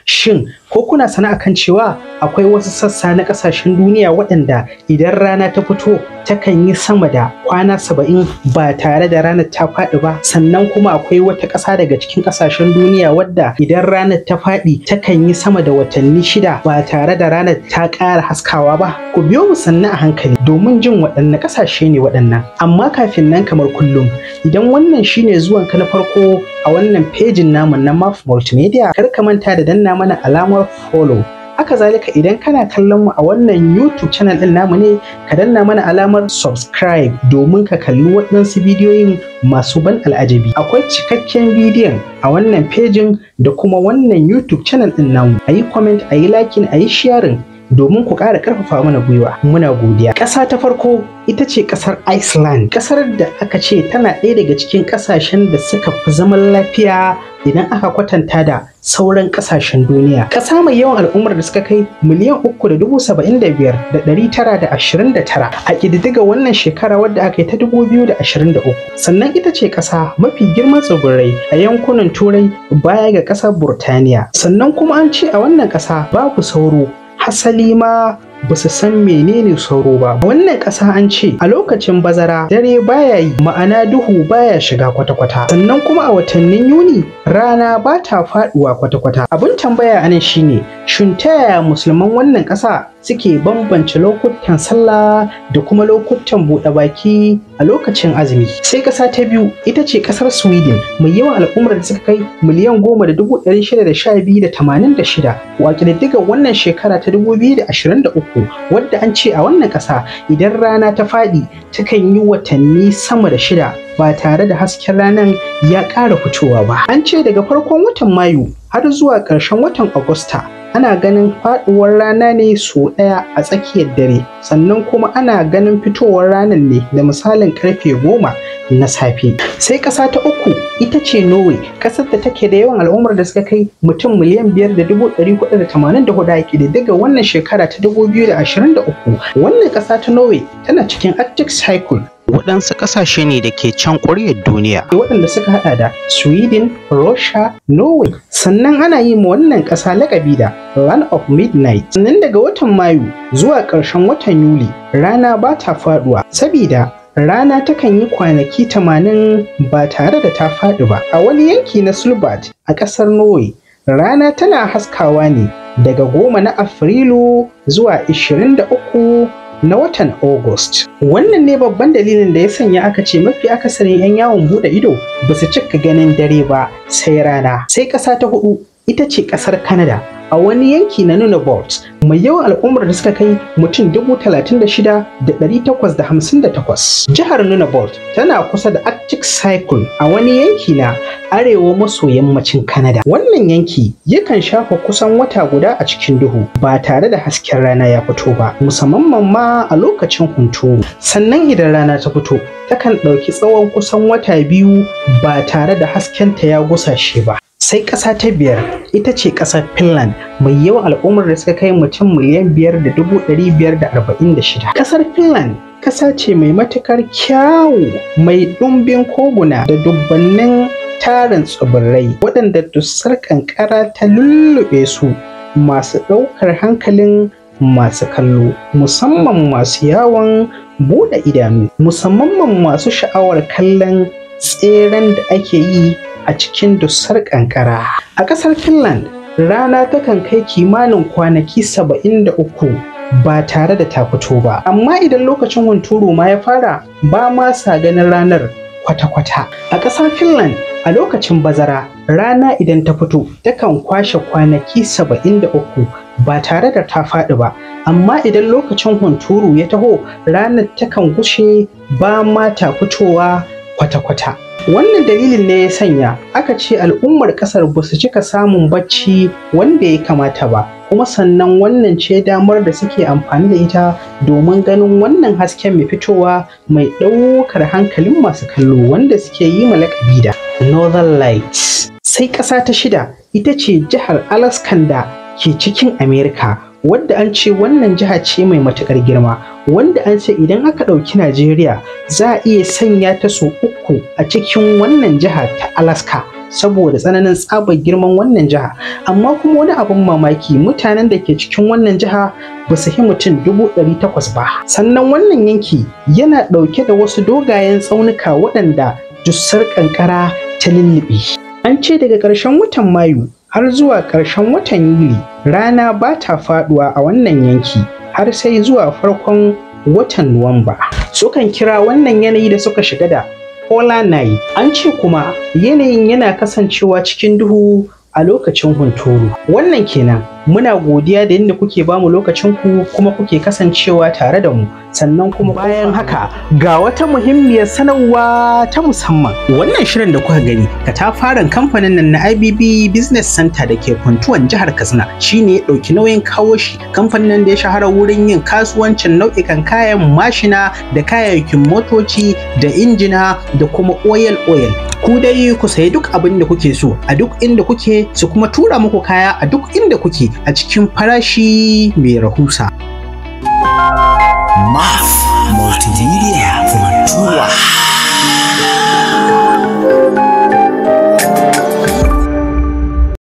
Shin ko kuna sana'a kan cewa akwai wasu sassa na ƙasashen duniya waɗanda idan rana ta fito takan yi sama da kwana 70 ba tare da ranar ta faɗi ba? Sannan kuma akwai wata ƙasa daga cikin ƙasashen duniya wadda idan ranar ta faɗi takan yi sama da watanni 6 ba tare da ranar ta ƙara haskawa ba? Ku biyo mu sannu a hankali domin jin waɗanne ƙasashe ne waɗannan. Amma kafin nan, kamar kullum, idan wannan shine zuwanka na farko a wannan pejin namu na Maf Multimedia, kar ka manta da danna mana alamar follow. Haka zalika idan kana kallon mu a wannan YouTube channel din namu ne, ka danna mana alamar subscribe domin ka kalli waɗansu bidiyoyin masu ban al'ajabi. Akwai cikakken bidiyon a wannan pejin da kuma wannan YouTube channel din namu. Ayi comment, ayi liking, ayi sharing domin ku ƙara ƙarfafa mana gwiwa. Muna godiya. Ƙasa ta farko ita ce ƙasar Iceland, ƙasar da aka ce tana ɗaya daga cikin ƙasashen da suka fi zaman lafiya idan aka kwatanta da sauran ƙasashen duniya. Ƙasa mai yawan al'ummar da suka kai miliyan 375,929 a ƙididdiga wannan shekara wadda aka yi ta 2023. Sannan ita ce ƙasa mafi girman tsibirai a yankunan Turai baya ga ƙasar Burtaniya. Sannan kuma an ce a wannan ƙasa babu sauro. Hasali ma ba su san menene sauro ba. Wannan ƙasa an ce a lokacin bazara dare baya yi, ma'ana duhu baya shiga kwata-kwata. Sannan kuma a watannin Yuni rana ba ta faɗuwa kwata-kwata. Abin tambaya anan shine, shin ta yaya musulman wannan ƙasa suke bambance lokutan sallah da kuma lokutan buɗe baki a lokacin azumi? Sai ƙasa ta biyu ita ce ƙasar Sweden, mai yawan al'ummar da suka kai miliyan 10,612,086 wa ƙididdigar wannan shekara ta 2023, wadda an ce a wannan ƙasa idan rana ta faɗi takan yi watanni sama da 6 ba tare da hasken ranar ya ƙara fitowa ba. An ce daga farkon watan Mayu har zuwa ƙarshen watan Agusta ana ganin faɗuwar rana ne sau ɗaya a tsakiyar dare, sannan kuma ana ganin fitowar ranar ne da misalin karfe 10 na safe. Sai ƙasa ta uku ita ce Norway, ƙasar da take da yawan al'ummar da suka kai mutum miliyan 5,484 a ƙididdiga wannan shekara ta 2023. Wannan ƙasa ta Norway tana cikin Arctic Circle. Waɗansu ƙasashe ne da ke can ƙuryar duniya, waɗanda suka haɗa da Sweden, Russia, Norway. Sannan ana yi ma wannan ƙasa laƙabi da Land of Midnight. Sannan daga watan Mayu zuwa ƙarshen watan Yuli rana ba ta faɗuwa, sabida rana takan yi kwanaki 80 ba tare da ta faɗi ba. A wani yanki na Sulbert a ƙasar Norway, rana tana haskawa ne daga 10 na Afrilu zuwa 23 na watan August. Wannan ne babban dalilin da ya sanya aka ce mafi akasarin 'yan yawon buɗe ido ba su cika ganin dare ba sai rana. Sai ƙasa ta hudu ita ce ƙasar Canada, a wani yanki na Nunavut mai yawan al'ummar da suka kai mutum 36,858. Jihar Nunavut tana kusa da Arctic Circle a wani yanki na arewa maso yammacin Canada. Wannan yanki yakan shafa kusan wata guda a cikin duhu ba tare da hasken rana ya fito ba, musamman ma a lokacin hunturu. Sannan idan rana ta fito takan ɗauki tsawon kusan wata 2 ba tare da haskenta ya gusashe ba. Sai ƙasa ta biyar ita ce ƙasar Finland, mai yawan al'ummar da suka kai mutum miliyan 5,546. Ƙasar Finland ƙasa ce mai matuƙar kyawu, mai ɗumbin koguna da dubbannin tarin tsibirai waɗanda dusar ƙanƙara ta lullube su, masu ɗaukar hankalin masu kallo, musamman masu yawon buɗe idanu, musamman masu sha'awar kallon tseren da ake yi a cikin dusar ƙanƙara. A ƙasar Finland rana takan kai kimanin kwanaki 73 ba tare da ta fito ba, amma idan lokacin hunturu ma ya fara ba ma sa ganin ranar kwata-kwata. A ƙasar Finland a lokacin bazara rana idan ta fito takan kwashe kwanaki 73 ba tare da ta faɗi ba, amma idan lokacin hunturu ya taho ranar takan gushe ba ma ta fitowa kwata-kwata. Wannan dalilin ne ya sanya aka ce al'ummar ƙasar ba su cika samun bacci wanda ya kamata ba, kuma sannan wannan ce damar da suke amfani da ita domin ganin wannan hasken mai fitowa mai ɗaukar hankalin masu kallo wanda suke yi ma laƙabi da Northern Lights. Sai ƙasa ta shida ita ce jihar Alaska da ke cikin Amerika, wadda an ce wannan jiha ce mai matuƙar girma, wanda an ce idan aka ɗauki Najeriya za a iya sanya ta sau 3 a cikin wannan jiha ta Alaska, saboda tsananin tsabar girman wannan jiha. Amma kuma wani abin mamaki, mutanen da ke cikin wannan jiha ba su yi mutum 800,000 ba. Sannan wannan yanki yana ɗauke da wasu dogayen tsaunuka waɗanda dussar ƙanƙara ta lullube. An ce daga ƙarshen watan Mayu har zuwa ƙarshen watan Yuli rana ba ta faɗuwa a wannan yanki har sai zuwa farkon watan Nuwamba. Sukan kira wannan yanayi da suka shiga da polar night. An ce kuma yanayin yana kasancewa cikin duhu a lokacin hunturu. Wannan kenan, muna godiya da yadda kuke bamu lokacin ku kuma kuke kasancewa tare da mu. Sannan kuma bayan haka ga wata muhimmiyar sanarwa ta musamman. Wannan shirin da kuka gani katafaren kamfanin nan na IBB Business Center da ke Funtuwan jihar Katsina shine ya ɗauki nauyin kawo shi. Kamfanin nan da ya shahara wurin yin kasuwancin nau'ikan kayan mashina da kayayyakin motoci da injina da kuma oil. Ku dai ku sayi duk abin da kuke so a duk inda kuke, su kuma tura muku kaya a duk inda kuke a cikin farashi mai rahusa. Multi